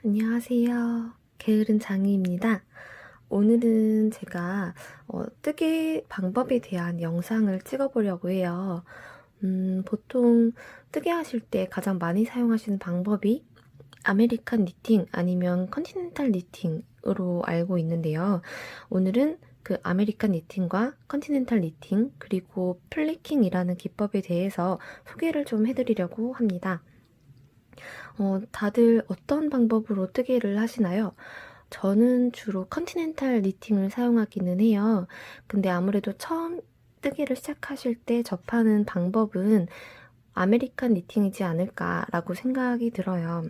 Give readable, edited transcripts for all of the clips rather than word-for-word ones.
안녕하세요. 게으른 장이입니다. 오늘은 제가 뜨개 방법에 대한 영상을 찍어보려고 해요. 보통 뜨개 하실 때 가장 많이 사용하시는 방법이 아메리칸 니팅 아니면 컨티넨탈 니팅으로 알고 있는데요. 오늘은 그 아메리칸 니팅과 컨티넨탈 니팅 그리고 플리킹이라는 기법에 대해서 소개를 좀 해드리려고 합니다. 다들 어떤 방법으로 뜨개를 하시나요? 저는 주로 컨티넨탈 니팅을 사용하기는 해요. 근데 아무래도 처음 뜨개를 시작하실 때 접하는 방법은 아메리칸 니팅이지 않을까라고 생각이 들어요.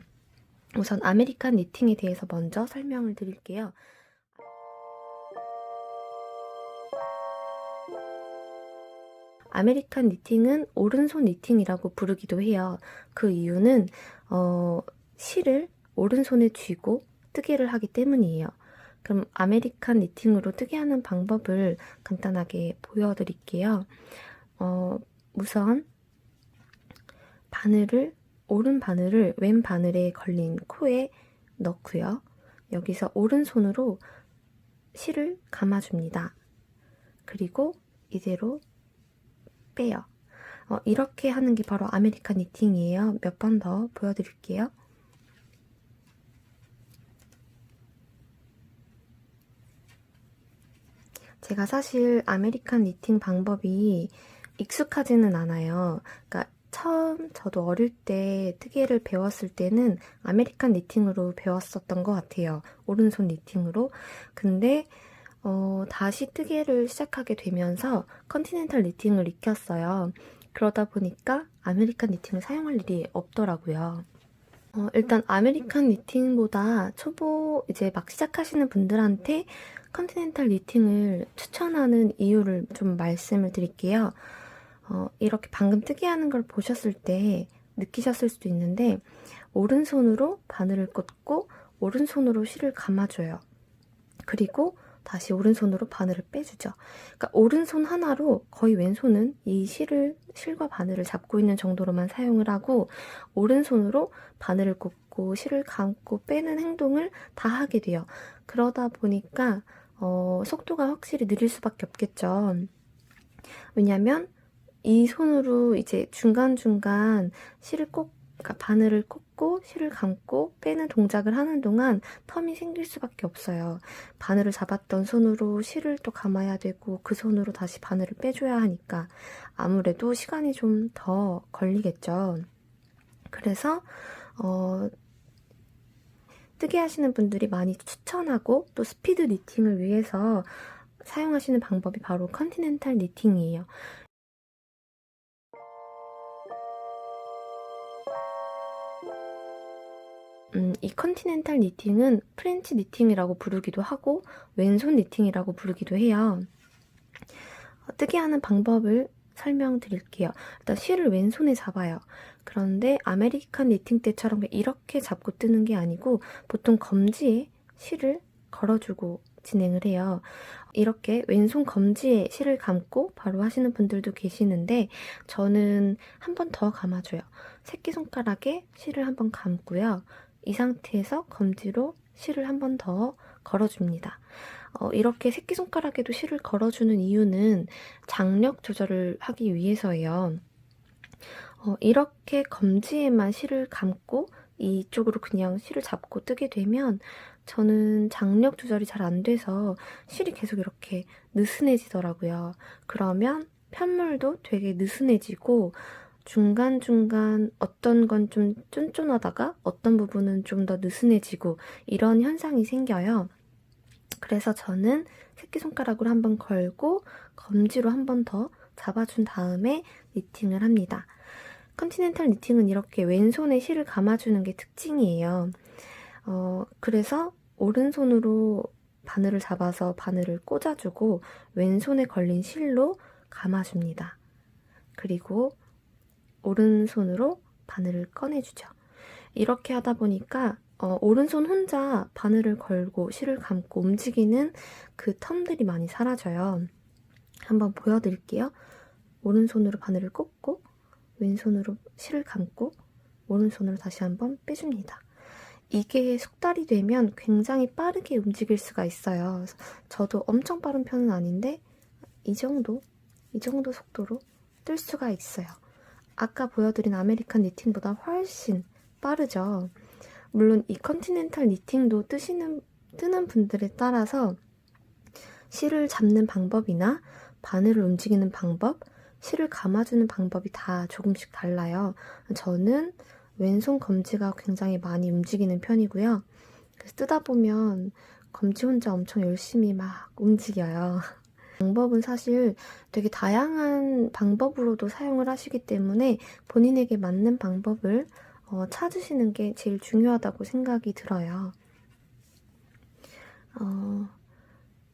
우선 아메리칸 니팅에 대해서 먼저 설명을 드릴게요. 아메리칸 니팅은 오른손 니팅이라고 부르기도 해요. 그 이유는 실을 오른손에 쥐고 뜨개를 하기 때문이에요. 그럼 아메리칸 니팅으로 뜨개하는 방법을 간단하게 보여드릴게요. 우선 오른 바늘을 왼 바늘에 걸린 코에 넣고요. 여기서 오른손으로 실을 감아줍니다. 그리고 이대로 빼요. 이렇게 하는 게 바로 아메리칸 니팅이에요. 몇 번 더 보여드릴게요. 제가 사실 아메리칸 니팅 방법이 익숙하지는 않아요. 그러니까 처음 저도 어릴 때 뜨개를 배웠을 때는 아메리칸 니팅으로 배웠었던 것 같아요. 오른손 니팅으로. 근데 다시 뜨개를 시작하게 되면서 컨티넨탈 니팅을 익혔어요. 그러다 보니까 아메리칸 니팅을 사용할 일이 없더라고요. 일단 아메리칸 니팅보다 초보 이제 막 시작하시는 분들한테 컨티넨탈 니팅을 추천하는 이유를 좀 말씀을 드릴게요. 이렇게 방금 뜨개하는 걸 보셨을 때 느끼셨을 수도 있는데 오른손으로 바늘을 꽂고 오른손으로 실을 감아줘요. 그리고 다시 오른손으로 바늘을 빼주죠. 그러니까 오른손 하나로 거의 왼손은 이 실과 바늘을 잡고 있는 정도로만 사용을 하고 오른손으로 바늘을 꽂고 실을 감고 빼는 행동을 다 하게 돼요. 그러다 보니까 속도가 확실히 느릴 수밖에 없겠죠. 왜냐면 이 손으로 이제 중간중간 그러니까 바늘을 꽂고 실을 감고 빼는 동작을 하는 동안 텀이 생길 수밖에 없어요. 바늘을 잡았던 손으로 실을 또 감아야 되고 그 손으로 다시 바늘을 빼줘야 하니까 아무래도 시간이 좀 더 걸리겠죠. 그래서 뜨개 하시는 분들이 많이 추천하고 또 스피드 니팅을 위해서 사용하시는 방법이 바로 컨티넨탈 니팅이에요. 이 컨티넨탈 니팅은 프렌치 니팅이라고 부르기도 하고 왼손 니팅이라고 부르기도 해요. 뜨개하는 방법을 설명드릴게요. 일단 실을 왼손에 잡아요. 그런데 아메리칸 니팅 때처럼 이렇게 잡고 뜨는 게 아니고 보통 검지에 실을 걸어주고 진행을 해요. 이렇게 왼손 검지에 실을 감고 바로 하시는 분들도 계시는데 저는 한 번 더 감아줘요. 새끼손가락에 실을 한 번 감고요. 이 상태에서 검지로 실을 한 번 더 걸어줍니다. 이렇게 새끼손가락에도 실을 걸어주는 이유는 장력 조절을 하기 위해서예요. 이렇게 검지에만 실을 감고 이쪽으로 그냥 실을 잡고 뜨게 되면 저는 장력 조절이 잘 안 돼서 실이 계속 이렇게 느슨해지더라고요. 그러면 편물도 되게 느슨해지고 중간중간 어떤 건 좀 쫀쫀하다가 어떤 부분은 좀 더 느슨해지고 이런 현상이 생겨요. 그래서 저는 새끼손가락으로 한번 걸고 검지로 한 번 더 잡아준 다음에 니팅을 합니다. 컨티넨탈 니팅은 이렇게 왼손에 실을 감아주는 게 특징이에요. 그래서 오른손으로 바늘을 잡아서 바늘을 꽂아주고 왼손에 걸린 실로 감아줍니다. 그리고 오른손으로 바늘을 꺼내주죠. 이렇게 하다 보니까 오른손 혼자 바늘을 걸고 실을 감고 움직이는 그 텀들이 많이 사라져요. 한번 보여드릴게요. 오른손으로 바늘을 꽂고 왼손으로 실을 감고 오른손으로 다시 한번 빼줍니다. 이게 숙달이 되면 굉장히 빠르게 움직일 수가 있어요. 그래서 저도 엄청 빠른 편은 아닌데 이 정도 속도로 뜰 수가 있어요. 아까 보여드린 아메리칸 니팅보다 훨씬 빠르죠. 물론 이 컨티넨탈 니팅도 뜨는 분들에 따라서 실을 잡는 방법이나 바늘을 움직이는 방법, 실을 감아주는 방법이 다 조금씩 달라요. 저는 왼손 검지가 굉장히 많이 움직이는 편이고요. 그래서 뜨다 보면 검지 혼자 엄청 열심히 막 움직여요. 방법은 사실 되게 다양한 방법으로도 사용을 하시기 때문에 본인에게 맞는 방법을 찾으시는 게 제일 중요하다고 생각이 들어요.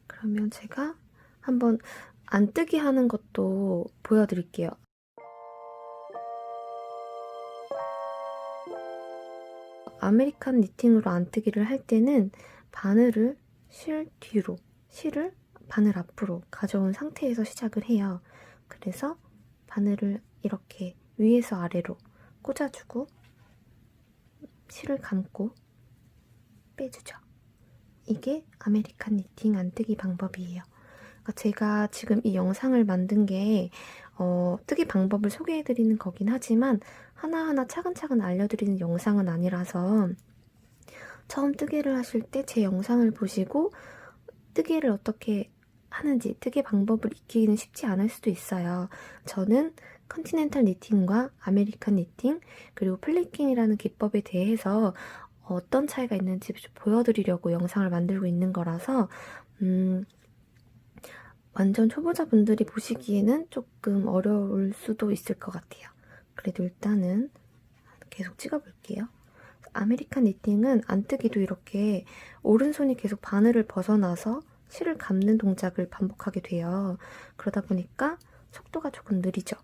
그러면 제가 한번 안 뜨기 하는 것도 보여드릴게요. 아메리칸 니팅으로 안 뜨기를 할 때는 바늘을 실 뒤로, 실을 바늘 앞으로 가져온 상태에서 시작을 해요. 그래서 바늘을 이렇게 위에서 아래로 꽂아주고 실을 감고 빼주죠. 이게 아메리칸 니팅 안 뜨기 방법이에요. 그러니까 제가 지금 이 영상을 만든 게 뜨기 방법을 소개해드리는 거긴 하지만 하나하나 차근차근 알려드리는 영상은 아니라서 처음 뜨개를 하실 때 제 영상을 보시고 뜨개를 어떻게 하는지 뜨개 방법을 익히기는 쉽지 않을 수도 있어요. 저는 컨티넨탈 니팅과 아메리칸 니팅 그리고 플리킹이라는 기법에 대해서 어떤 차이가 있는지 보여드리려고 영상을 만들고 있는 거라서 완전 초보자분들이 보시기에는 조금 어려울 수도 있을 것 같아요. 그래도 일단은 계속 찍어볼게요. 아메리칸 니팅은 안뜨기도 이렇게 오른손이 계속 바늘을 벗어나서 실을 감는 동작을 반복하게 돼요. 그러다 보니까 속도가 조금 느리죠.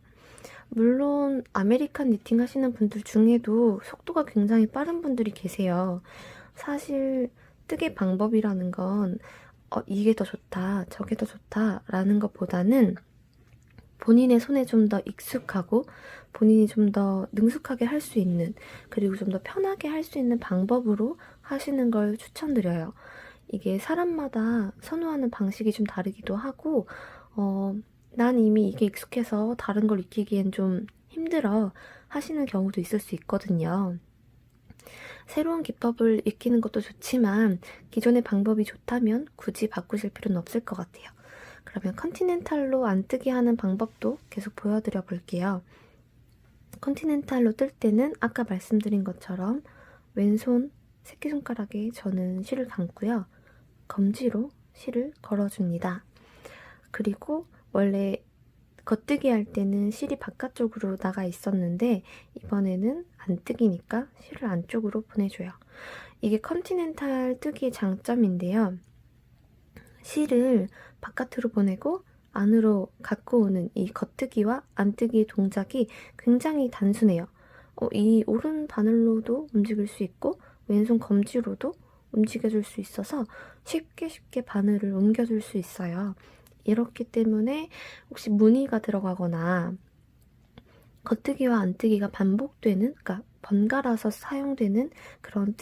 물론 아메리칸 니팅 하시는 분들 중에도 속도가 굉장히 빠른 분들이 계세요. 사실 뜨개 방법이라는 건 이게 더 좋다, 저게 더 좋다 라는 것보다는 본인의 손에 좀 더 익숙하고 본인이 좀 더 능숙하게 할 수 있는 그리고 좀 더 편하게 할 수 있는 방법으로 하시는 걸 추천드려요. 이게 사람마다 선호하는 방식이 좀 다르기도 하고 난 이미 이게 익숙해서 다른 걸 익히기엔 좀 힘들어 하시는 경우도 있을 수 있거든요. 새로운 기법을 익히는 것도 좋지만 기존의 방법이 좋다면 굳이 바꾸실 필요는 없을 것 같아요. 그러면 컨티넨탈로 안 뜨게 하는 방법도 계속 보여드려 볼게요. 컨티넨탈로 뜰 때는 아까 말씀드린 것처럼 왼손 새끼손가락에 저는 실을 감고요. 검지로 실을 걸어줍니다. 그리고 원래 겉뜨기 할 때는 실이 바깥쪽으로 나가 있었는데 이번에는 안뜨기니까 실을 안쪽으로 보내줘요. 이게 컨티넨탈 뜨기의 장점인데요. 실을 바깥으로 보내고 안으로 갖고 오는 이 겉뜨기와 안뜨기의 동작이 굉장히 단순해요. 이 오른 바늘로도 움직일 수 있고 왼손 검지로도 움직여줄 수 있어서 쉽게 바늘을 옮겨줄 수 있어요. 이렇기 때문에 혹시 무늬가 들어가거나 겉뜨기와 안뜨기가 반복되는, 그러니까 번갈아서 사용되는 그런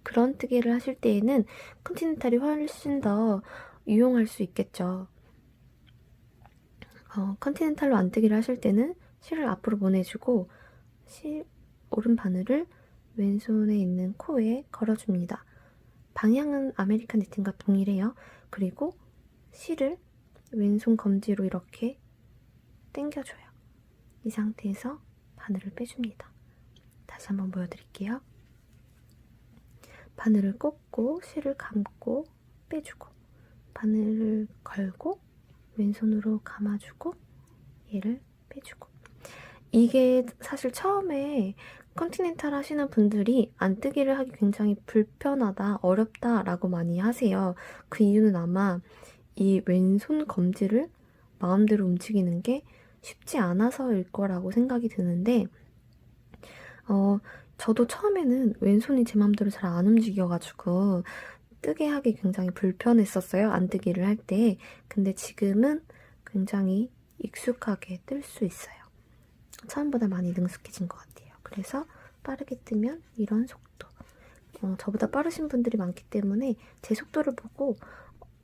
그런 뜨개를 하실 때에는 컨티넨탈이 훨씬 더 유용할 수 있겠죠. 컨티넨탈로 안뜨기를 하실 때는 실을 앞으로 보내주고 오른 바늘을 왼손에 있는 코에 걸어줍니다. 방향은 아메리칸 니팅과 동일해요. 그리고 실을 왼손 검지로 이렇게 당겨줘요. 이 상태에서 바늘을 빼줍니다. 다시 한번 보여드릴게요. 바늘을 꽂고 실을 감고 빼주고 바늘을 걸고 왼손으로 감아주고 얘를 빼주고 이게 사실 처음에 컨티넨탈 하시는 분들이 안뜨기를 하기 굉장히 불편하다, 어렵다 라고 많이 하세요. 그 이유는 아마 이 왼손 검지를 마음대로 움직이는 게 쉽지 않아서일 거라고 생각이 드는데 저도 처음에는 왼손이 제 맘대로 잘 안 움직여가지고 뜨개 하기 굉장히 불편했었어요. 안뜨기를 할 때. 근데 지금은 굉장히 익숙하게 뜰 수 있어요. 처음보다 많이 능숙해진 것 같아요. 그래서 빠르게 뜨면 이런 속도. 저보다 빠르신 분들이 많기 때문에 제 속도를 보고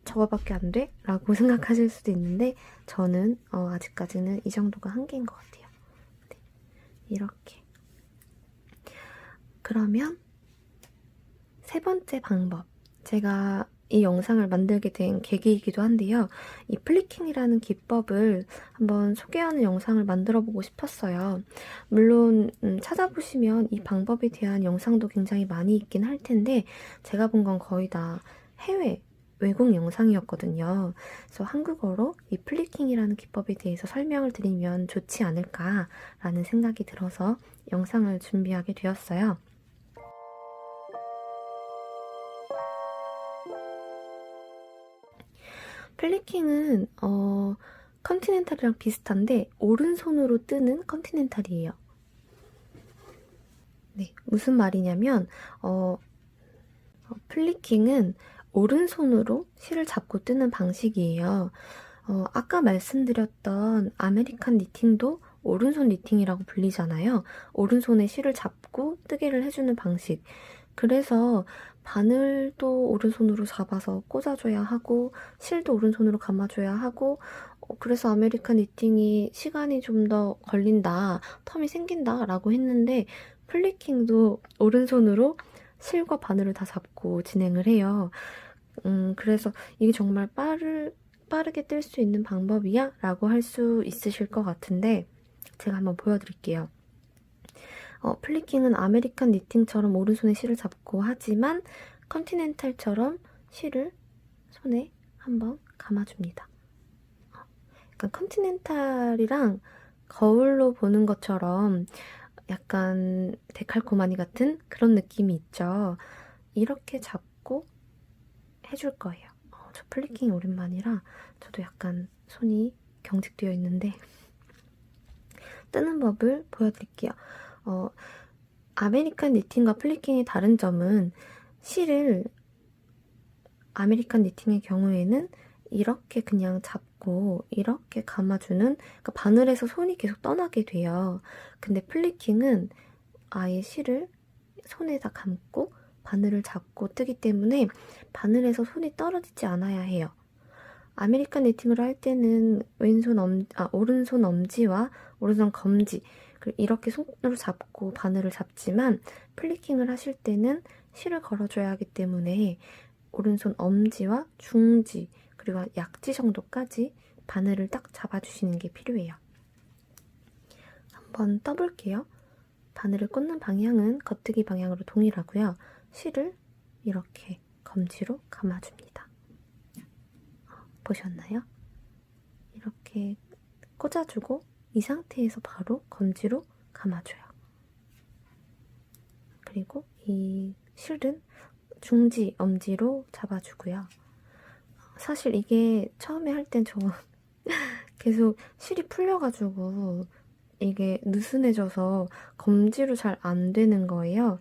저거밖에 안 돼? 라고 생각하실 수도 있는데 저는 아직까지는 이 정도가 한계인 것 같아요. 네, 이렇게. 그러면 세 번째 방법. 제가 이 영상을 만들게 된 계기이기도 한데요. 이 플리킹이라는 기법을 한번 소개하는 영상을 만들어 보고 싶었어요. 물론 찾아보시면 이 방법에 대한 영상도 굉장히 많이 있긴 할 텐데 제가 본 건 거의 다 해외 외국 영상이었거든요. 그래서 한국어로 이 플리킹이라는 기법에 대해서 설명을 드리면 좋지 않을까라는 생각이 들어서 영상을 준비하게 되었어요. 플리킹은 컨티넨탈이랑 비슷한데 오른손으로 뜨는 컨티넨탈이에요. 네, 무슨 말이냐면 플리킹은 오른손으로 실을 잡고 뜨는 방식이에요. 아까 말씀드렸던 아메리칸 니팅도 오른손 니팅이라고 불리잖아요. 오른손에 실을 잡고 뜨개를 해주는 방식. 그래서 바늘도 오른손으로 잡아서 꽂아줘야 하고 실도 오른손으로 감아줘야 하고 그래서 아메리칸 니팅이 시간이 좀 더 걸린다, 텀이 생긴다 라고 했는데 플리킹도 오른손으로 실과 바늘을 다 잡고 진행을 해요. 그래서 이게 정말 빠르게 뜰 수 있는 방법이야? 라고 할 수 있으실 것 같은데 제가 한번 보여드릴게요. 플리킹은 아메리칸 니팅처럼 오른손에 실을 잡고 하지만 컨티넨탈처럼 실을 손에 한번 감아줍니다. 약간 컨티넨탈이랑 거울로 보는 것처럼 약간 데칼코마니 같은 그런 느낌이 있죠. 이렇게 잡고 해줄 거예요. 저 플리킹이 오랜만이라 저도 약간 손이 경직되어 있는데 뜨는 법을 보여드릴게요. 아메리칸 니팅과 플리킹의 다른 점은 실을 아메리칸 니팅의 경우에는 이렇게 그냥 잡고 이렇게 감아주는, 그러니까 바늘에서 손이 계속 떠나게 돼요. 근데 플리킹은 아예 실을 손에다 감고 바늘을 잡고 뜨기 때문에 바늘에서 손이 떨어지지 않아야 해요. 아메리칸 니팅을 할 때는 오른손 엄지와 오른손 검지 이렇게 손으로 잡고 바늘을 잡지만 플리킹을 하실 때는 실을 걸어줘야 하기 때문에 오른손 엄지와 중지 그리고 약지 정도까지 바늘을 딱 잡아주시는 게 필요해요. 한번 떠볼게요. 바늘을 꽂는 방향은 겉뜨기 방향으로 동일하고요. 실을 이렇게 검지로 감아줍니다. 보셨나요? 이렇게 꽂아주고 이 상태에서 바로 검지로 감아줘요. 그리고 이 실은 중지, 엄지로 잡아주고요. 사실 이게 처음에 할 땐 저 계속 실이 풀려가지고 이게 느슨해져서 검지로 잘 안 되는 거예요.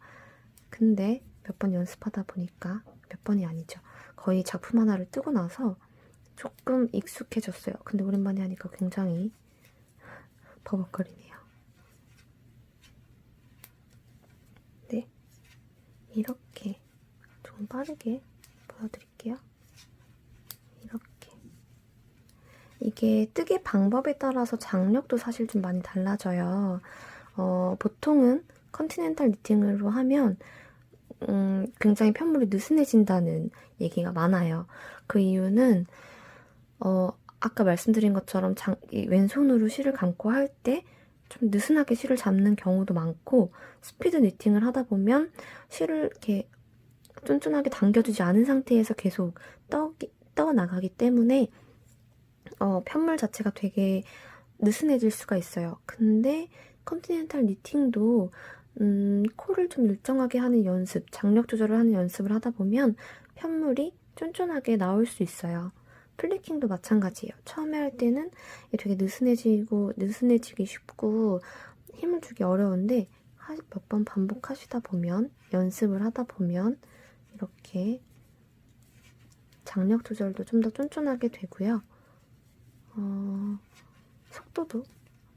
근데 몇 번 연습하다 보니까, 몇 번이 아니죠. 거의 작품 하나를 뜨고 나서 조금 익숙해졌어요. 근데 오랜만에 하니까 굉장히 버벅거리네요. 네, 이렇게 좀 빠르게 보여드릴게요. 이렇게. 이게 뜨개 방법에 따라서 장력도 사실 좀 많이 달라져요. 보통은 컨티넨탈 니팅으로 하면 굉장히 편물이 느슨해진다는 얘기가 많아요. 그 이유는 아까 말씀드린 것처럼 왼손으로 실을 감고 할 때 좀 느슨하게 실을 잡는 경우도 많고 스피드 니팅을 하다 보면 실을 이렇게 쫀쫀하게 당겨주지 않은 상태에서 계속 떠 나가기 때문에 편물 자체가 되게 느슨해질 수가 있어요. 근데 컨티넨탈 니팅도 코를 좀 일정하게 하는 연습, 장력 조절을 하는 연습을 하다 보면 편물이 쫀쫀하게 나올 수 있어요. 플리킹도 마찬가지예요. 처음에 할 때는 되게 느슨해지기 쉽고 힘을 주기 어려운데 몇 번 반복하시다 보면, 연습을 하다 보면 이렇게 장력 조절도 좀 더 쫀쫀하게 되고요. 속도도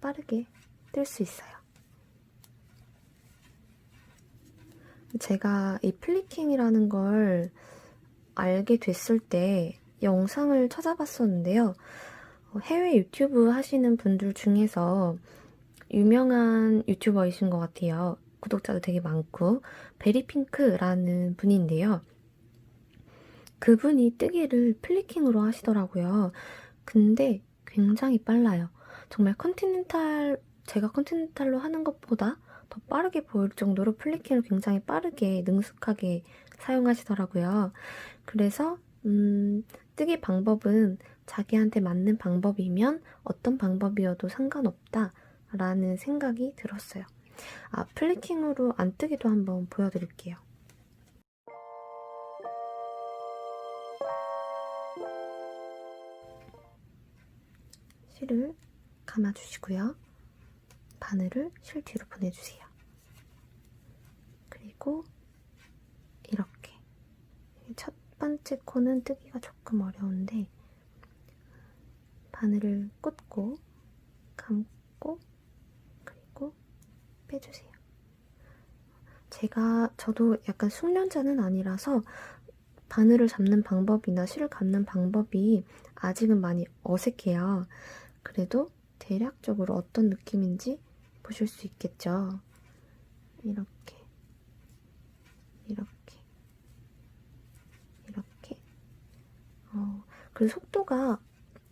빠르게 뜰 수 있어요. 제가 이 플리킹이라는 걸 알게 됐을 때 영상을 찾아봤었는데요. 해외 유튜브 하시는 분들 중에서 유명한 유튜버이신 것 같아요. 구독자도 되게 많고 베리핑크라는 분인데요. 그분이 뜨개를 플리킹으로 하시더라고요. 근데 굉장히 빨라요. 정말 제가 컨티넨탈로 하는 것보다 더 빠르게 보일 정도로 플리킹을 굉장히 빠르게 능숙하게 사용하시더라고요. 그래서 뜨개 방법은 자기한테 맞는 방법이면 어떤 방법이어도 상관없다라는 생각이 들었어요. 플리킹으로 안 뜨기도 한번 보여드릴게요. 실을 감아주시고요. 바늘을 실 뒤로 보내주세요. 그리고 이렇게 첫 번째 코는 뜨기가 조금 어려운데 바늘을 꽂고 감고 그리고 빼주세요. 저도 약간 숙련자는 아니라서 바늘을 잡는 방법이나 실을 감는 방법이 아직은 많이 어색해요. 그래도 대략적으로 어떤 느낌인지 보실 수 있겠죠. 이렇게 이렇게 이렇게 그리고 속도가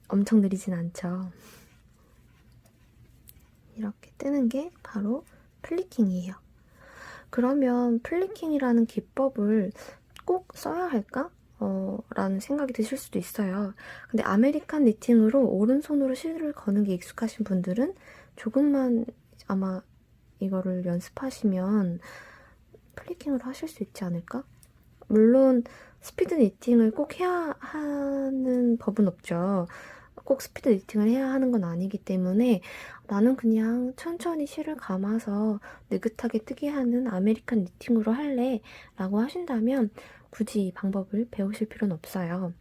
엄청 느리진 않죠. 이렇게 뜨는 게 바로 플리킹이에요. 그러면 플리킹이라는 기법을 꼭 써야 할까? 라는 생각이 드실 수도 있어요. 근데 아메리칸 니팅으로 오른손으로 실을 거는 게 익숙하신 분들은 조금만 아마 이거를 연습하시면 플리킹으로 하실 수 있지 않을까? 물론 스피드 니팅을 꼭 해야 하는 법은 없죠. 꼭 스피드 니팅을 해야 하는 건 아니기 때문에 나는 그냥 천천히 실을 감아서 느긋하게 뜨게 하는 아메리칸 니팅으로 할래 라고 하신다면 굳이 이 방법을 배우실 필요는 없어요.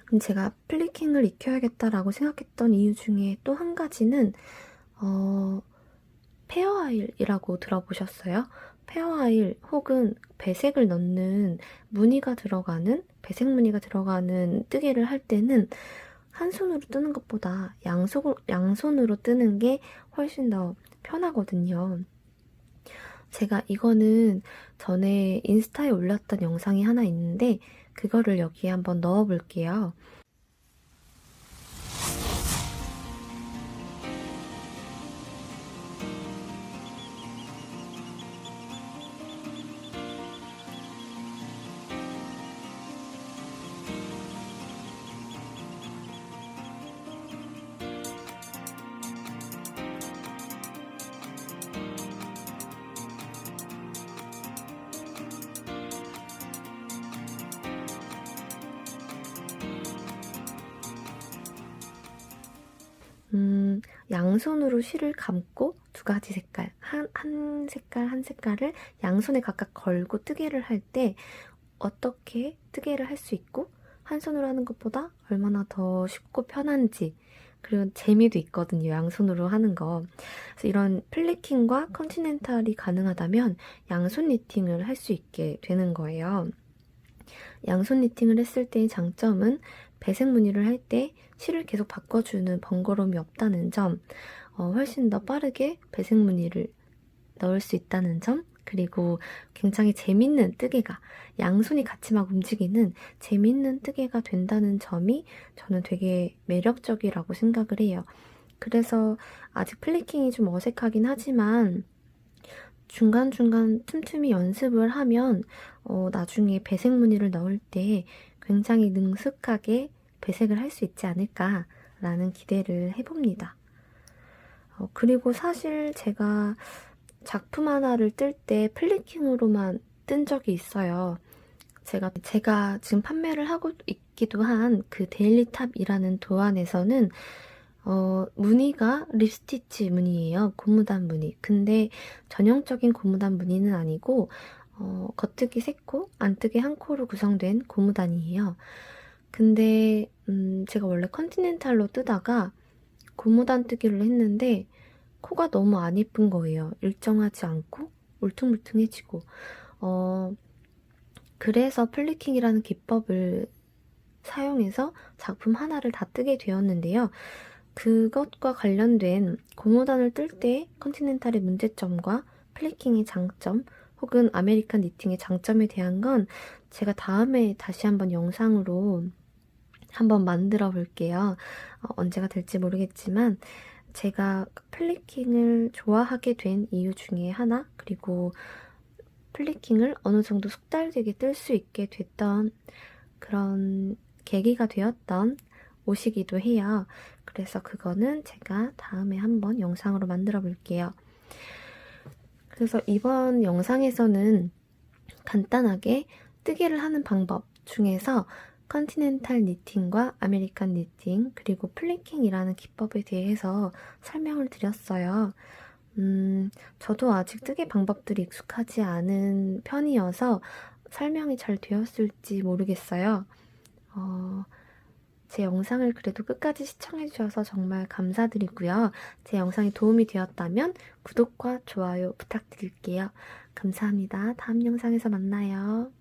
근데 제가 플리킹을 익혀야겠다라고 생각했던 이유 중에 또 한 가지는 페어아일이라고 들어보셨어요? 페어아일 혹은 배색을 넣는 무늬가 들어가는 배색 무늬가 들어가는 뜨개를 할 때는 한 손으로 뜨는 것보다 양손으로 뜨는 게 훨씬 더 편하거든요. 제가 이거는 전에 인스타에 올렸던 영상이 하나 있는데 그거를 여기에 한번 넣어 볼게요. 양손으로 실을 감고 두 가지 색깔, 한 색깔을 양손에 각각 걸고 뜨개를 할 때 어떻게 뜨개를 할 수 있고 한 손으로 하는 것보다 얼마나 더 쉽고 편한지 그리고 재미도 있거든요. 양손으로 하는 거. 그래서 이런 플리킹과 컨티넨탈이 가능하다면 양손 니팅을 할 수 있게 되는 거예요. 양손 니팅을 했을 때의 장점은 배색 무늬를 할 때 실을 계속 바꿔주는 번거로움이 없다는 점, 훨씬 더 빠르게 배색 무늬를 넣을 수 있다는 점, 그리고 굉장히 재밌는 뜨개가 양손이 같이 막 움직이는 재밌는 뜨개가 된다는 점이 저는 되게 매력적이라고 생각을 해요. 그래서 아직 플리킹이 좀 어색하긴 하지만 중간중간 틈틈이 연습을 하면 나중에 배색 무늬를 넣을 때 굉장히 능숙하게 배색을 할 수 있지 않을까라는 기대를 해봅니다. 그리고 사실 제가 작품 하나를 뜰 때 플리킹으로만 뜬 적이 있어요. 제가 지금 판매를 하고 있기도 한 그 데일리탑이라는 도안에서는 무늬가 립스티치 무늬예요. 고무단 무늬. 근데 전형적인 고무단 무늬는 아니고 겉뜨기 3코, 안뜨기 1코로 구성된 고무단이에요. 근데 제가 원래 컨티넨탈로 뜨다가 고무단 뜨기를 했는데 코가 너무 안 예쁜 거예요. 일정하지 않고 울퉁불퉁해지고 그래서 플리킹이라는 기법을 사용해서 작품 하나를 다 뜨게 되었는데요. 그것과 관련된 고무단을 뜰 때 컨티넨탈의 문제점과 플리킹의 장점 혹은 아메리칸 니팅의 장점에 대한 건 제가 다음에 다시 한번 영상으로 한번 만들어 볼게요. 언제가 될지 모르겠지만 제가 플리킹을 좋아하게 된 이유 중에 하나, 그리고 플리킹을 어느 정도 숙달되게 뜰 수 있게 됐던 그런 계기가 되었던 옷이기도 해요. 그래서 그거는 제가 다음에 한번 영상으로 만들어 볼게요. 그래서 이번 영상에서는 간단하게 뜨개를 하는 방법 중에서 컨티넨탈 니팅과 아메리칸 니팅 그리고 플리킹이라는 기법에 대해서 설명을 드렸어요. 저도 아직 뜨개 방법들이 익숙하지 않은 편이어서 설명이 잘 되었을지 모르겠어요. 제 영상을 그래도 끝까지 시청해주셔서 정말 감사드리고요. 제 영상이 도움이 되었다면 구독과 좋아요 부탁드릴게요. 감사합니다. 다음 영상에서 만나요.